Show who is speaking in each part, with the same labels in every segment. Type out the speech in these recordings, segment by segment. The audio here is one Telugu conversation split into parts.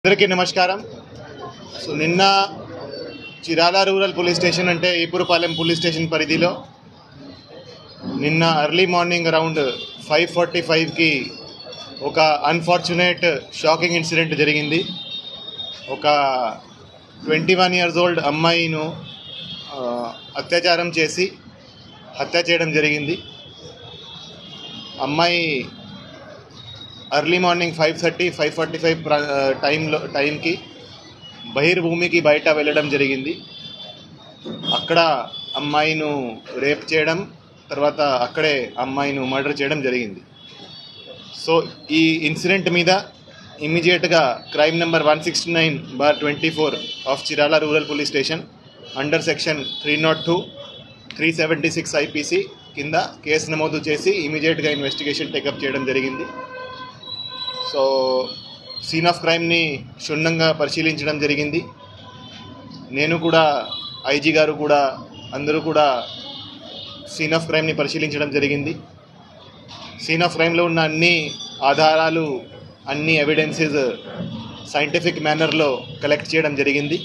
Speaker 1: అందరికీ నమస్కారం. సో నిన్న చిరాల రూరల్ పోలీస్ స్టేషన్ అంటే ఈపురపాలెం పోలీస్ స్టేషన్ పరిధిలో నిన్న ఎర్లీ మార్నింగ్ అరౌండ్ 5:45కి ఒక అన్ఫార్చునేట్ షాకింగ్ ఇన్సిడెంట్ జరిగింది. ఒక 21 years old అమ్మాయిను అత్యాచారం చేసి హత్య చేయడం జరిగింది. అమ్మాయి ఎర్లీ మార్నింగ్ 5:30-5:45 టైంకి బహిర్భూమికి బయట వెళ్ళడం జరిగింది. అక్కడ అమ్మాయిను రేప్ చేయడం, తర్వాత అక్కడే అమ్మాయిను మర్డర్ చేయడం జరిగింది. సో ఈ ఇన్సిడెంట్ మీద ఇమ్మీడియట్గా crime number 169/24 of Chirala rural police station under section 302, 376 IPC కింద కేసు నమోదు చేసి ఇమీడియట్గా ఇన్వెస్టిగేషన్ టేకప్ చేయడం జరిగింది. సో సీన్ ఆఫ్ క్రైమ్ని క్షుణ్ణంగా పరిశీలించడం జరిగింది. నేను కూడా, ఐజీ గారు కూడా, అందరూ కూడా సీన్ ఆఫ్ క్రైమ్ని పరిశీలించడం జరిగింది. సీన్ ఆఫ్ క్రైమ్లో ఉన్న అన్ని ఆధారాలు, అన్ని ఎవిడెన్సెస్ సైంటిఫిక్ మేనర్లో కలెక్ట్ చేయడం జరిగింది.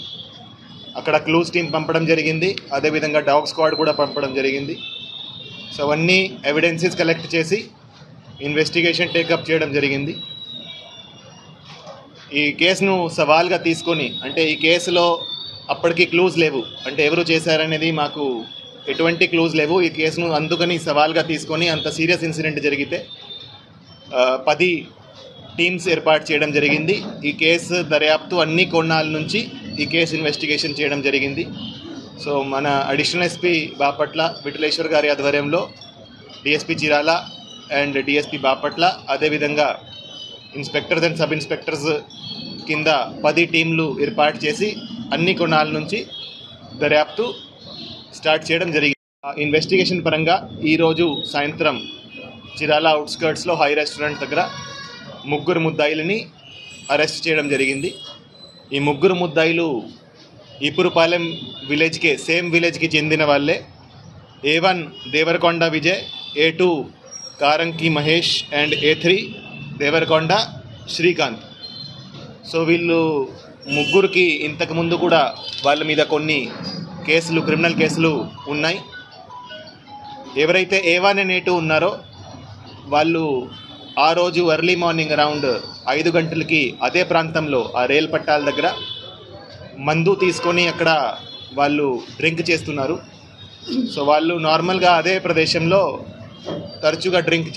Speaker 1: అక్కడ క్లూస్ టీమ్ పంపడం జరిగింది, అదేవిధంగా డాగ్ స్క్వాడ్ కూడా పంపడం జరిగింది. సో అవన్నీ ఎవిడెన్సెస్ కలెక్ట్ చేసి ఇన్వెస్టిగేషన్ టేకప్ చేయడం జరిగింది. ఈ కేసును సవాల్గా తీసుకొని, అంటే ఈ కేసులో అప్పటికి క్లూజ్ లేవు, అంటే ఎవరు చేశారనేది మాకు ఎటువంటి క్లూజ్ లేవు. ఈ కేసును అందుకని సవాల్గా తీసుకొని, అంత సీరియస్ ఇన్సిడెంట్ జరిగితే 10 టీమ్స్ ఏర్పాటు చేయడం జరిగింది. ఈ కేసు దర్యాప్తు అన్ని కోణాల నుంచి ఈ కేసు ఇన్వెస్టిగేషన్ చేయడం జరిగింది. సో మన అడిషనల్ ఎస్పీ బాపట్ల విఠలేశ్వర్ గారి ఆధ్వర్యంలో DSP Chirala and DSP Bapatla, అదేవిధంగా ఇన్స్పెక్టర్స్ అండ్ సబ్ ఇన్స్పెక్టర్స్ కింద 10 టీంలు ఏర్పాటు చేసి అన్ని కోణాల నుంచి దర్యాప్తు స్టార్ట్ చేయడం జరిగింది. ఇన్వెస్టిగేషన్ పరంగా ఈరోజు సాయంత్రం చిరాల అవుట్స్కర్ట్స్లో హై రెస్టారెంట్ దగ్గర 3 ముద్దాయిలని అరెస్ట్ చేయడం జరిగింది. ఈ 3 ముద్దాయిలు ఈపురపాలెం విలేజ్కే, సేమ్ విలేజ్కి చెందిన వాళ్ళే. A1 Devarakonda Vijay, A2 Karanki Mahesh and A3 Devarakonda Srikanth. So వీళ్ళు ముగ్గురికి ఇంతకుముందు కూడా వాళ్ళ మీద కొన్ని కేసులు, క్రిమినల్ కేసులు ఉన్నాయి. ఎవరైతే A1 and A2 ఉన్నారో వాళ్ళు ఆ రోజు ఎర్లీ మార్నింగ్ అరౌండ్ 5 గంటలకి అదే ప్రాంతంలో, ఆ రైల్ పట్టాల దగ్గర మందు తీసుకొని అక్కడ వాళ్ళు డ్రింక్ చేస్తున్నారు. సో వాళ్ళు నార్మల్గా అదే ప్రదేశంలో తరచుగా డ్రింక్